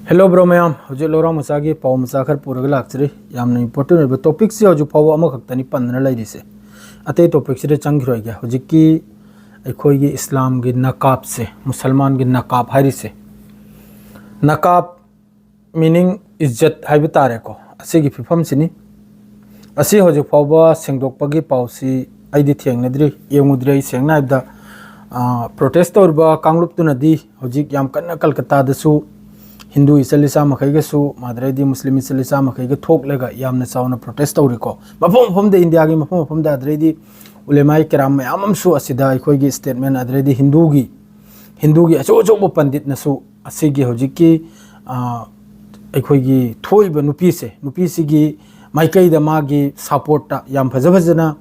Hello bro ma'am हजे लोरा मचा की पाव मचा खर पूरग लाक्चरी यामना इंपोर्टेंट है टॉपिक से हजु फाव अमा खक्तनी पन्ना लैरिसे अते टॉपिक से चंगिरोय गया हजिकी अखोई की इस्लाम की नकाब से मुसलमान की नकाब हारिसे नकाब मीनिंग इज्जत हाइब तारे को असिगी फिफम सिनी असी हजु फाव सेंगदोकपगी पावसी आइदि थेंगनद्री येंगुद्री सेंगना हाइबदा प्रोटेस्ट तौरबा कांगलुपतुनदी हजिक याम कन्ना कलकत्ता दसु हिंदू इचलिसा मखैगसु माद्रेदी मुस्लिम इचलिसा मखैगे थोकलेगा यामना चावना प्रोटेस्ट तौरिको मफम मफम दे इंडिया की मफम मफम दे अद्रेदी उलेमाई किराम मयामसु असिदा अखोइगी स्टेटमेंट अद्रेदी हिंदू की अचो अचोब पंडित नसु असिगी हजिकी अखोइगी थोइबा नुपीसिगी माइकैदा मागी सपोर्ट याम फज फजना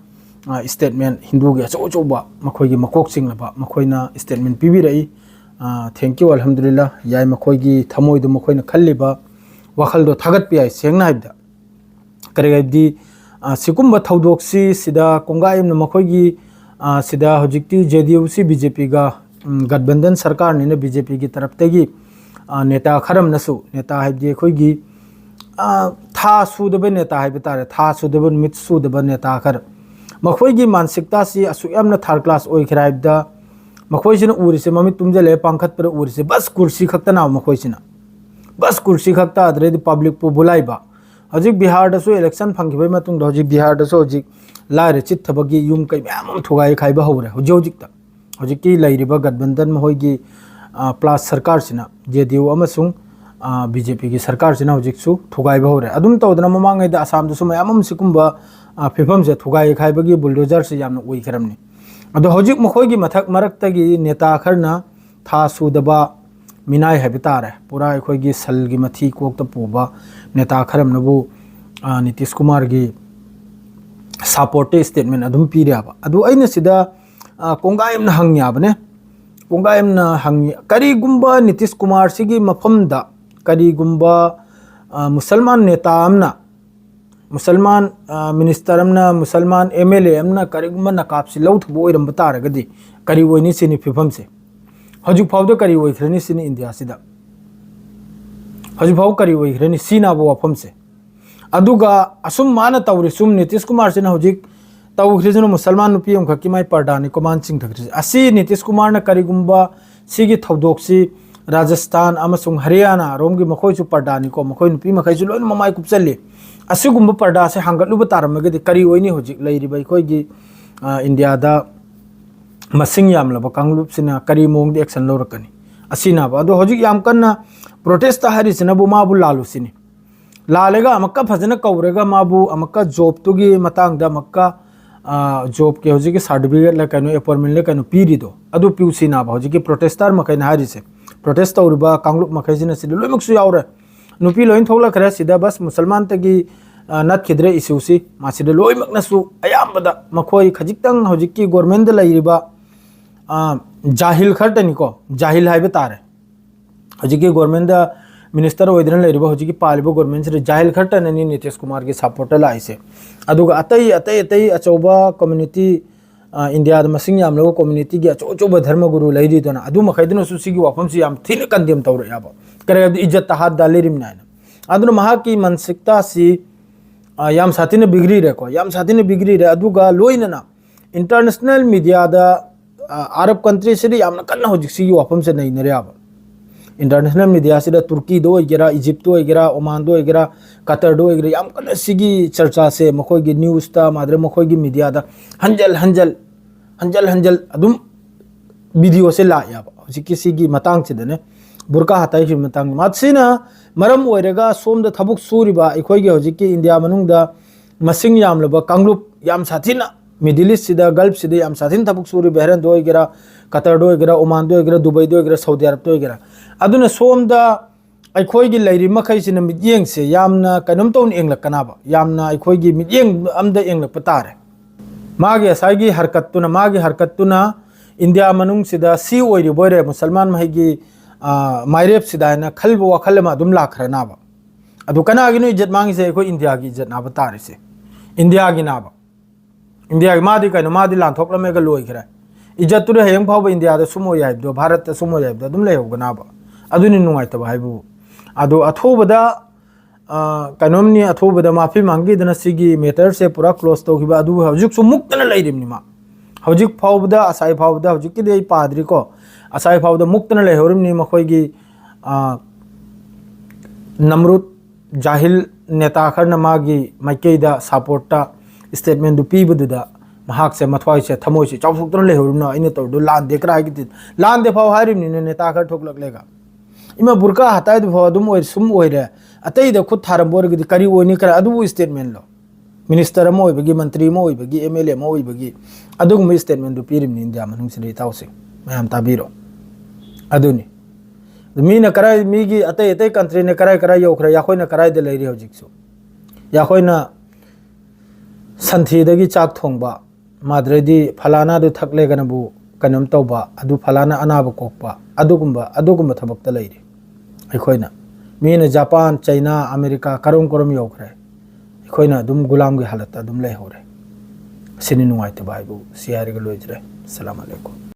स्टेटमेंट हिंदू की अचो अचोब मखोइगी मकोक सिंगलबा मखोइना स्टेटमेंट पिबिरई थैंक यू अल्हम्दुलिल्लाह याय मखोइगी थमोइदो मखोइना खल्लिबा वखलदो थागतपि याय सेंगना हाइबदा करेगैदी सिकुंबा थौदोक्सी सिदा कोंगायम मखोइगी सिदा हजिक्ति जेडीयू बीजेपी गा गठबंधन सरकार ने बीजेपी की तरफतेगी नेता खरम नसु नेता हाइबदी अखोइगी था सुदबे नेता हाइब तारे था सुदबे मित सुदबे नेता खर मखोइगी मानसिकता सी असुयामना थर्ड क्लास ओइखराइबदा मखोइसिना उरिसे ममित तुमजले पांखत पर उरिसे बस कुर्सी खक्तना मखोइसिना बस कुर्सी खक्ता अद्रेदी पब्लिक पु बुलाइबा हजिक बिहार दसु इलेक्शन फंगिबै मतुंग हजिक बिहार दसु हजिक लाइरे चित्थबगी युम कै म्याम थुगाई खाइबा हौरे हजिक हजिकी लैरिबा गठबंधन महोइगी प्लस सरकार सिना जेडीयू अमसुंग बीजेपी की सरकार सिना हजिकसु थुगाइबा हौरे अदुम तौदना ममांगैदा आसाम दसु म्याम सिकुंबा फिफम से थुगाई खाइबगी बुलडोजर से यामना ओइखरमनी अदो हजिक मखोइगी मथक मरक्तगी नेता खरना था सुदबा मिनाय हैबितारे पूरा अखोइगी सलगी मथी कोकता पुबा नेता खरमनबु नीतीश कुमार की सपोर्ट स्टेटमेंट अदुम पीरियाबा अदु अइना सिदा कोंगायमना हंग्याबने कोंगायमना हंग करीगुंबा नीतीश कुमार सिगी मफमदा करीगुंबा मुसलमान नेता अमना मुसलमान मिनिस्टर अमना मुसलमान एमएलए अमना करीगुंबा नकाब से लौथबो ओइरम बतारगदी करी ओइनी सिनी फिफम से हजु फावदो करी ओइखरनी सिनी इंडिया सिदा हजु फाव करी ओइखरनी सीनाबो वफम से अदुगा असुम माना तौरि सुम नीतीश कुमार सिना हजिक तौखरिजनो मुसलमान नुपी हम खकी माई पर्दानी कोमान सिंह थखरि असि नीतीश कुमार ना करीगुंबा सिगी थौदोक्सी राजस्थान अमसुंग हरियाणा रोमगी मखोइसु पर्दानी को मखोइ नुपी मखैसु लोइन ममाई कुपचल्ली असिगुंबा पर्दा से हांगतलुबा तारमगदि करी ओइनी हजिक लैरिबा अखोइगी इंडिया दा मसिंग यामलबा कांगलुपसिना करी मोंगदि एक्शन लौरकनी असिनाबा अदो हजिक याम कन्ना प्रोटेस्ट हारिसिनबु माबु लालुसिनी लालेगा अमक्का फजना कौरेगा माबु अमक्का जॉब तुगी मतांगदा मक्का जॉब के हजिक सर्टिफिकेट ले कनो अपॉइंटमेंट ले कनो पीरिदो अदु पिउसिनाबा हजिक प्रोटेस्टर मखैना हारिसे प्रोटेस्ट तौरबा कांगलुप मखैसिना सिदा लोइमक्सु यावरे नुपी लोइन थोलखरे सिदा बस मुसलमान तगी नतखिद्रे इशूसी मासिदा लोइमक्नसु अयामबदा मखोइ खजिक्तंग हजिक्की गवर्नमेंट लैरिबा जाहिल खरटनिको जाहिल हाइबे तारे हजिक्की गवर्नमेंट मिनिस्टर ओइदरन लैरिबा हजिक्की पालिबा गवर्नमेंट से जाहिल खरटननी नीतीश कुमार की सपोर्ट लाइसे अदुगा अतै अचौबा कम्युनिटी इंडिया मसिंग याम लो कम्युनिटी की अचो अचोब धर्म गुरु लैरिदना अदु मखैदन सुसिगी वाफम से याम थिन कंदेम तौर याबा करे इज्जत हाथ दालेरिम नायना अदुन महा की मानसिकता सी याम साथीने बिगड़ी रे को याम साथीने बिगड़ी रे अदुगा लोइनना इंटरनेशनल मीडिया दा अरब कंट्री से याम कन्ना हजिक सिगी वाफम से नहीं नरे याबा इंटरनेशनल मीडिया से तुर्की दो ओइगेरा इजिप्ट दो ओइगेरा ओमान दो ओइगेरा कतर दो ओइगेरा याम कन्ना सिगी चर्चा से मखोइगी न्यूज़ ता माद्रे मखोइगी मीडिया दा हंजल अदुम वीडियो से ला याबा हजिक सिगी मतांग सिदने बुरका हताई की मतंग मातसिना मरम ओइरेगा सोमदा थबुक सूरिबा अखोइगे हजिकी इंडिया मनुंगदा मसिंग यामलबा कांगलुप याम साथिना मिडिल ईस्ट सिदा गल्फ सिदा याम साथिन थबुक Suri बहरन दोइगेरा Qatar दोइगेरा Oman दोइगेरा Dubai दोइगेरा Saudi अरब दोइगेरा अदुना सोमदा अखोइगी लैरि मखैसिना मियेंग से यामना कनम तौन एंगलकनाबा यामना अखोइगी मियेंग अमदा एंगलप तारे मागे असागी हरकतुना इंडिया मनुंग सिदा सी ओइरि बोरे मुसलमान महगी माइरेप सिदायना खलबो वखल मा दुम लाखरनाबा अदु कनागिनो इज्जत मांगिसे अखोइ इंडिया की इज्जत नाबा तारिसे इंडिया की नाबा इंडिया की मादी कनो मादी लांथोकलमेगा लोइखरा इज्जत तुरे हेंग फाव इंडिया दा सुमो याइबदो भारत दा सुमो याइबदो दुम लेहोगनाबा अदुनि नुंगाइतबा हाइबु अदो अथोबदा कनोमनी अथोबदा माफी मांगी दना सिगी मैटर से पूरा क्लोज तो किबा अदु हजुक सु मुक्तन लैरिमनि मा हजुक फावबदा असाई फावबदा हजुक कि दे पाद्री को असाई फावबदा मुक्तन लैहरिमनि मखोयगी नमरुद जाहिल नेता खरना मागी माइकेदा सपोर्टा स्टेटमेंट दु पीबदुदा महाक से मथवाई से थमोई से चाउसुक्तन लैहरिमना इने तोदु लान दे क्राई कि लान दे फाव हारिमनि नेता खर ठोकलक लेगा इमा बुरका हताय दु फाव दुम ओइ सुम ओइरे अतई द खुद थारम बोरगि करी ओइनि करा अदु स्टेटमेंट लो मिनिस्टर म ओइबगी मंत्री म ओइबगी एमएलए म ओइबगी अदुगुम स्टेटमेंट दु पिरिमनि इंडिया मनुंग से ताउसे मैम ताबिरो अदुनि मीना कराय मीगी अतई अतई कंट्री ने कराय कराय योखरा याखोइना कराय दे लैरि हौजिकसु याखोइना संथीदगी चाक थोंबा माद्रेदी फलाना दु थकले गनबु कनम तौबा अदु फलाना अनाब कोकपा अदुगुम्बा थबकता लैरि अखोइना मीना जापान चाइना अमेरिका करम करम योखरे अखोइना दुम गुलाम की हालत दुम लैहौरे सिनि नुंगाइते बाइबु सियारिगा लोइजरे अस्सलाम वालेकुम।